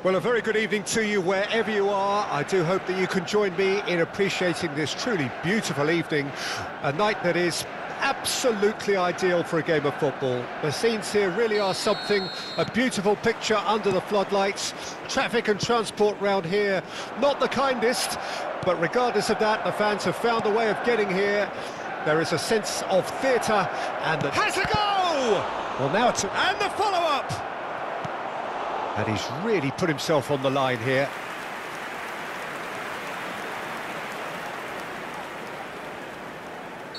Well, a very good evening to you wherever you are. I do hope that you can join me in appreciating this truly beautiful evening, a night that is absolutely ideal for a game of football. The scenes here really are something, a beautiful picture under the floodlights. Traffic and transport round here, not the kindest, but regardless of that, the fans have found a way of getting here. There is a sense of theatre and the... Has a goal! Well, now it's... And the follow-up! And he's really put himself on the line here.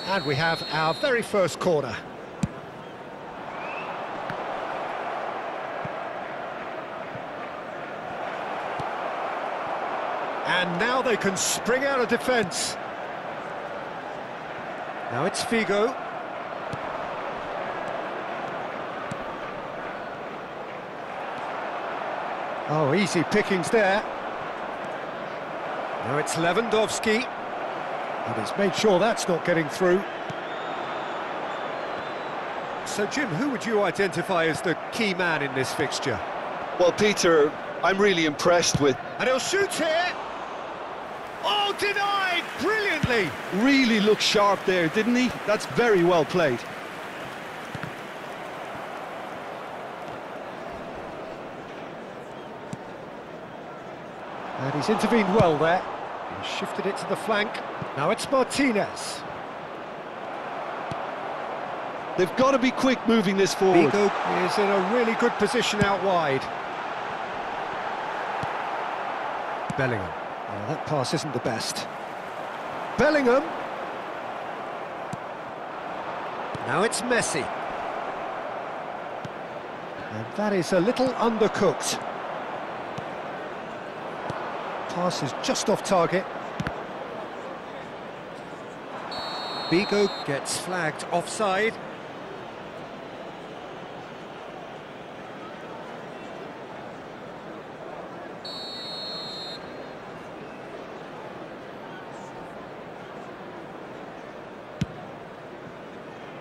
And we have our very first corner. And now they can spring out of defence. Now it's Figo. Oh, easy pickings there. Now it's Lewandowski. And he's made sure that's not getting through. So, Jim, who would you identify as the key man in this fixture? Well, Peter, I'm really impressed with... And he'll shoot here! Oh, denied! Brilliantly! Really looked sharp there, didn't he? That's very well played. And he's intervened well there. He's shifted it to the flank. Now it's Martinez. They've got to be quick moving this forward. Figo is in a really good position out wide. Bellingham. Oh, that pass isn't the best. Bellingham. Now it's Messi. And that is a little undercooked. Pass is just off target. Figo gets flagged offside.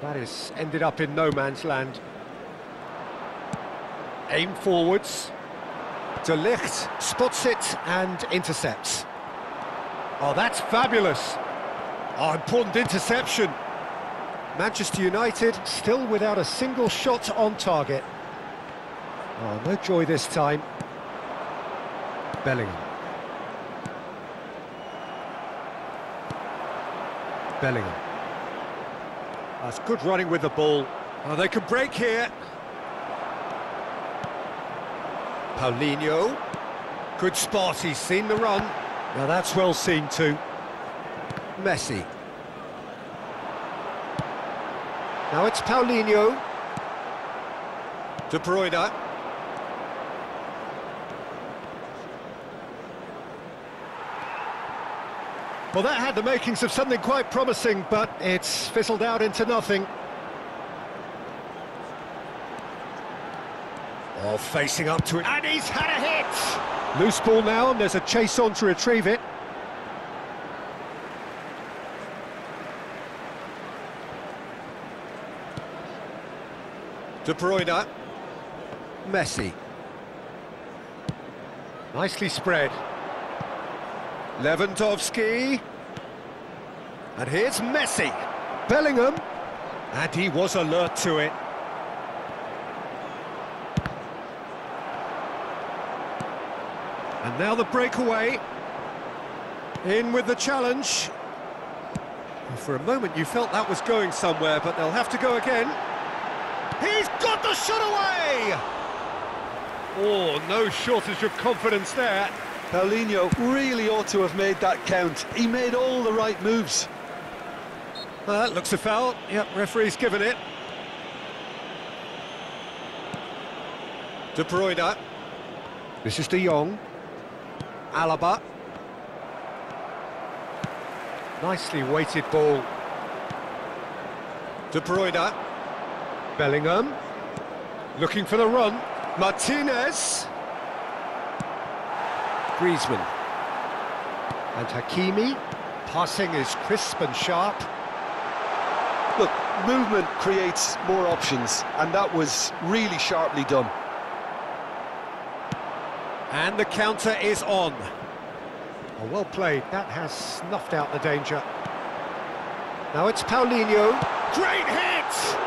That is ended up in no man's land. Aim forwards. De Ligt spots it and intercepts. Oh, that's fabulous. Oh, important interception. Manchester United still without a single shot on target. Oh, no joy this time. Bellingham. Bellingham. That's good running with the ball. Oh, they can break here. Paulinho. Good spot, he's seen the run. Now that's well seen too. Messi. Now it's Paulinho. De Bruyne. Well, that had the makings of something quite promising, but it's fizzled out into nothing. Oh, facing up to it, and he's had a hit! Loose ball now, and there's a chase on to retrieve it. De Bruyne. Messi. Nicely spread. Lewandowski. And here's Messi. Bellingham. And he was alert to it. And now the breakaway. In with the challenge. And for a moment you felt that was going somewhere, but they'll have to go again. He's got the shot away! Oh, no shortage of confidence there. Paulinho really ought to have made that count. He made all the right moves. Well, that looks a foul. Yep, referee's given it. De Bruyne. This is De Jong. Alaba. Nicely weighted ball. De Bruyne. Bellingham. Looking for the run. Martinez. Griezmann. And Hakimi. Passing is crisp and sharp. Look, movement creates more options, and that was really sharply done. And the counter is on. Oh, well played. That has snuffed out the danger. Now it's Paulinho. Great hit!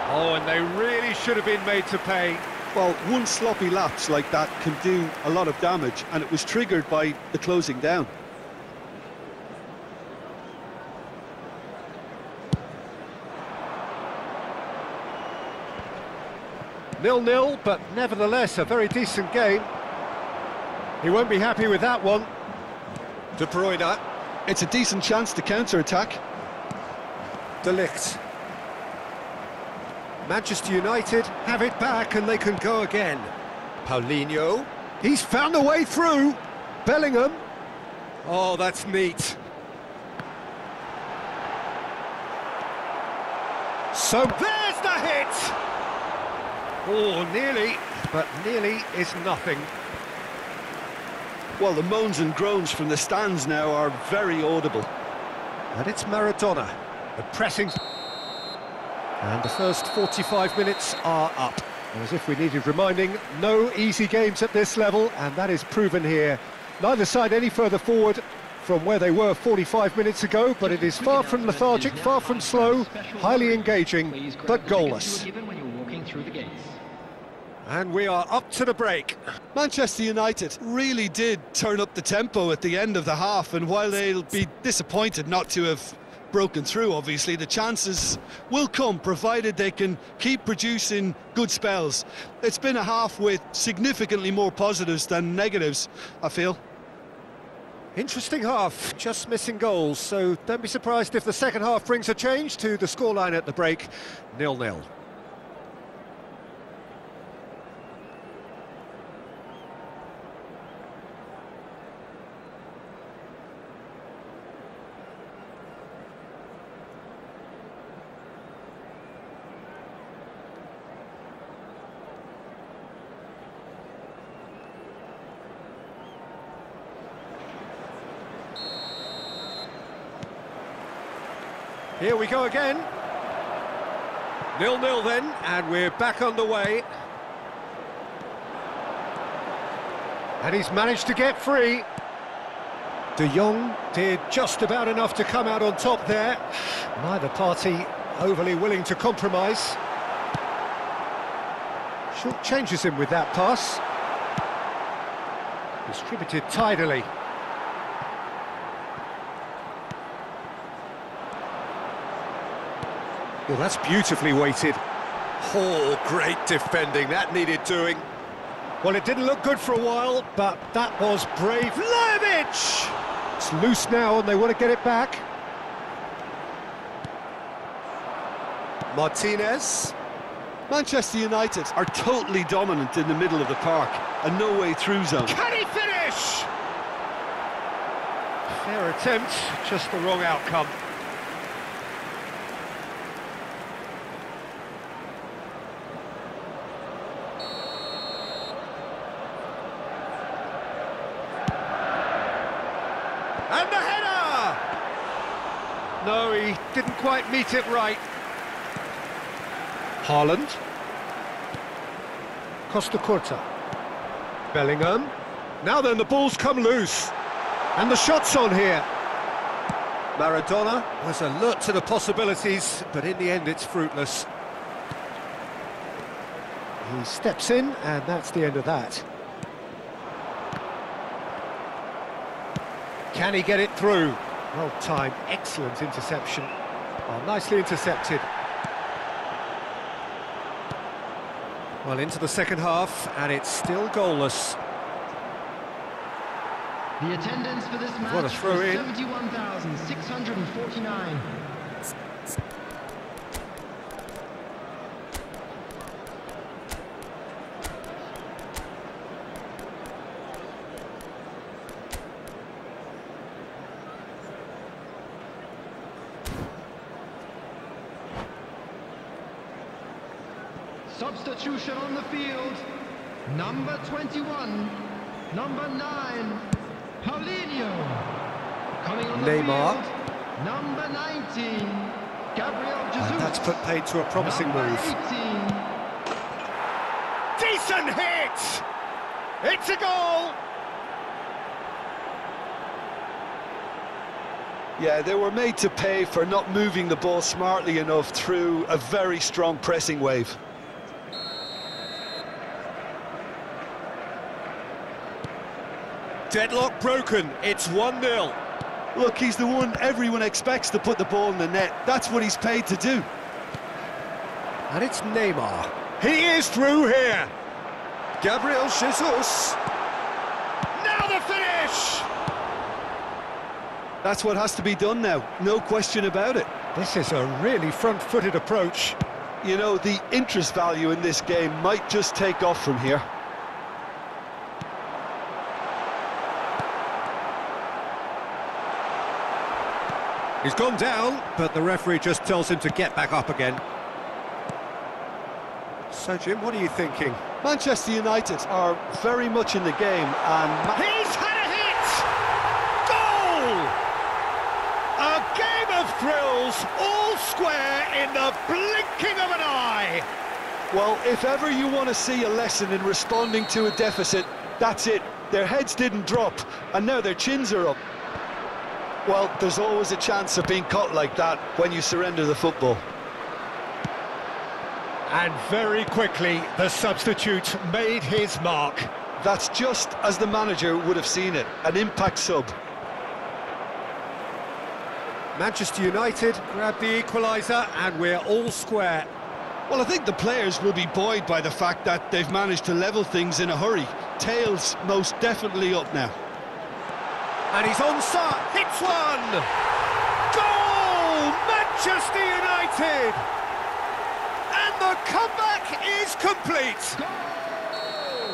Oh, and they really should have been made to pay. Well, one sloppy lapse like that can do a lot of damage, and it was triggered by the closing down. Nil-nil, but nevertheless a very decent game. He won't be happy with that one. De Bruyne. It's a decent chance to counter-attack. De Ligt. Manchester United have it back and they can go again. Paulinho. He's found a way through. Bellingham. Oh, that's neat. So there's the hit! Oh, nearly, but nearly is nothing. Well, the moans and groans from the stands now are very audible. And it's Maradona. The pressing. And the first 45 minutes are up. And as if we needed reminding, no easy games at this level, and that is proven here. Neither side any further forward from where they were 45 minutes ago, but it is far from lethargic, far from slow, highly engaging, but goalless. And we are up to the break. Manchester United really did turn up the tempo at the end of the half, and while they'll be disappointed not to have broken through, obviously, the chances will come, provided they can keep producing good spells. It's been a half with significantly more positives than negatives, I feel. Interesting half, just missing goals, so don't be surprised if the second half brings a change to the scoreline at the break, 0-0. Here we go again. 0-0 then, and we're back underway. And he's managed to get free. De Jong did just about enough to come out on top there. Neither party overly willing to compromise. Short changes him with that pass. Distributed tidily. Well, that's beautifully weighted. Oh, great defending, that needed doing. Well, it didn't look good for a while, but that was brave. Levich! It's loose now and they want to get it back. Martinez. Manchester United are totally dominant in the middle of the park, a no-way-through zone. Can he finish? Fair attempt, just the wrong outcome. And the header! No, he didn't quite meet it right. Haaland. Costa Curta. Bellingham. Now then, the ball's come loose. And the shot's on here. Maradona was alert to the possibilities, but in the end it's fruitless. He steps in, and that's the end of that. Can he get it through? Well timed, excellent interception. Well, nicely intercepted. Well, into the second half, and it's still goalless. The attendance for this match What a throw in. 71,649. Substitution on the field. Number 21, number 9, Paulinho. Coming on the Neymar. field, number 19, Gabriel Jesus. And that's put paid to a promising Number move. 18. Decent hit! It's a goal! Yeah, they were made to pay for not moving the ball smartly enough through a very strong pressing wave. Deadlock broken, it's 1-0. Look, he's the one everyone expects to put the ball in the net. That's what he's paid to do. And it's Neymar. He is through here. Gabriel Jesus. Now the finish! That's what has to be done now, no question about it. This is a really front-footed approach. You know, the interest value in this game might just take off from here. He's gone down, but the referee just tells him to get back up again. So, Jim, what are you thinking? Manchester United are very much in the game, and... He's had a hit! Goal! A game of thrills, all square in the blinking of an eye. Well, if ever you want to see a lesson in responding to a deficit, that's it. Their heads didn't drop, and now their chins are up. Well, there's always a chance of being caught like that when you surrender the football. And very quickly, the substitute made his mark. That's just as the manager would have seen it, an impact sub. Manchester United grab the equaliser, and we're all square. Well, I think the players will be buoyed by the fact that they've managed to level things in a hurry. Tails most definitely up now. And he's onside, hits one! Goal! Manchester United! And the comeback is complete!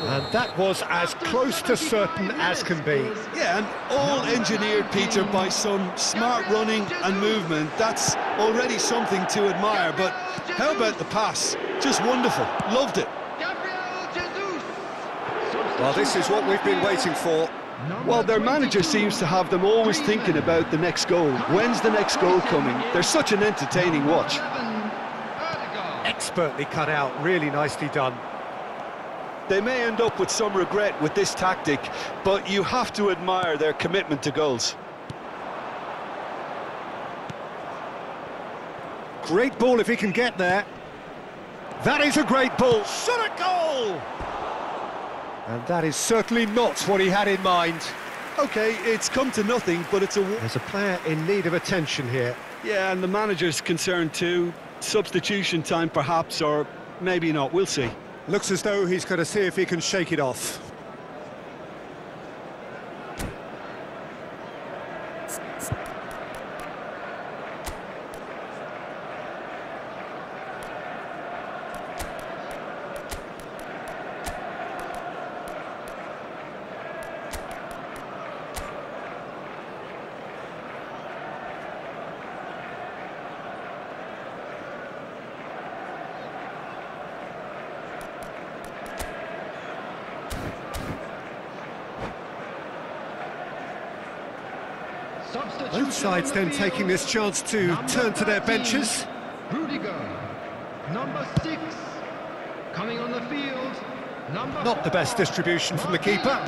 And that was as close to certain as can be. Yeah, and all engineered, Peter, by some smart running and movement. That's already something to admire, but how about the pass? Just wonderful, loved it. Well, this is what we've been waiting for. Well, their manager seems to have them always thinking about the next goal. When's the next goal coming? They're such an entertaining watch. Expertly cut out, really nicely done. They may end up with some regret with this tactic, but you have to admire their commitment to goals. Great ball if he can get there. That is a great ball. Shot a goal! And that is certainly not what he had in mind. OK, it's come to nothing, but it's a... There's a player in need of attention here. Yeah, and the manager's concerned too. Substitution time perhaps, or maybe not, we'll see. Looks as though he's going to see if he can shake it off. Both sides then taking this chance to turn to their benches. Rudiger, number 6, coming on the field. Not the best distribution from the keeper.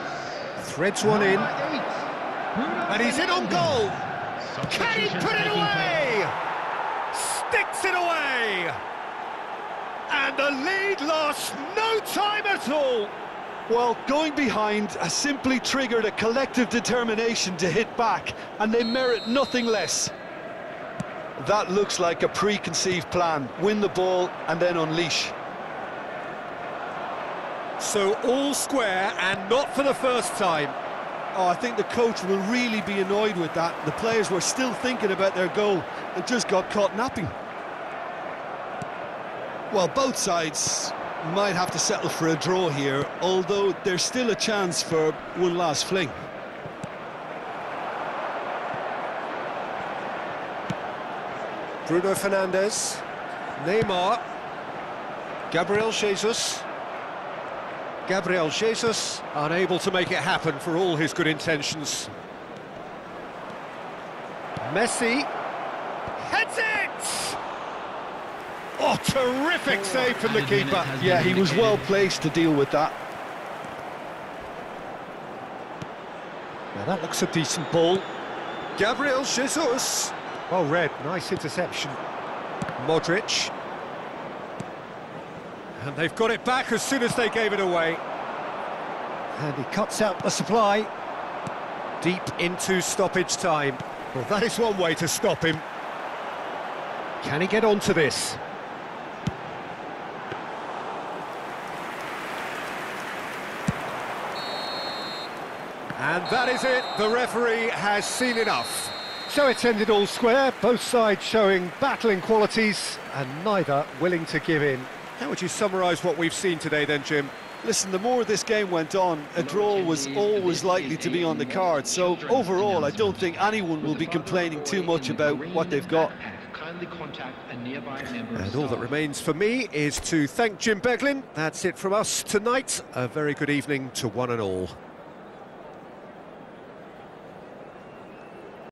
Threads one in. And he's in on goal. Can he put it away? Sticks it away. And the lead lost no time at all. Well, going behind has simply triggered a collective determination to hit back, and they merit nothing less. That looks like a preconceived plan. Win the ball and then unleash. So all square, and not for the first time. Oh, I think the coach will really be annoyed with that. The players were still thinking about their goal and just got caught napping. Well, both sides might have to settle for a draw here, although there's still a chance for one last fling. Bruno Fernandes, Neymar, Gabriel Jesus. Gabriel Jesus unable to make it happen for all his good intentions. Messi heads it! Oh, terrific save from the keeper. Yeah, he was well placed to deal with that. Now that looks a decent ball. Gabriel Jesus. Well read, nice interception. Modric. And they've got it back as soon as they gave it away. And he cuts out the supply. Deep into stoppage time. Well, that is one way to stop him. Can he get onto this? And that is it, the referee has seen enough. So it's ended all square, both sides showing battling qualities and neither willing to give in. How would you summarise what we've seen today then, Jim? Listen, the more this game went on, a draw was always likely to be on the card. So overall, I don't think anyone will be complaining too much about what they've got. And all that remains for me is to thank Jim Beglin. That's it from us tonight. A very good evening to one and all.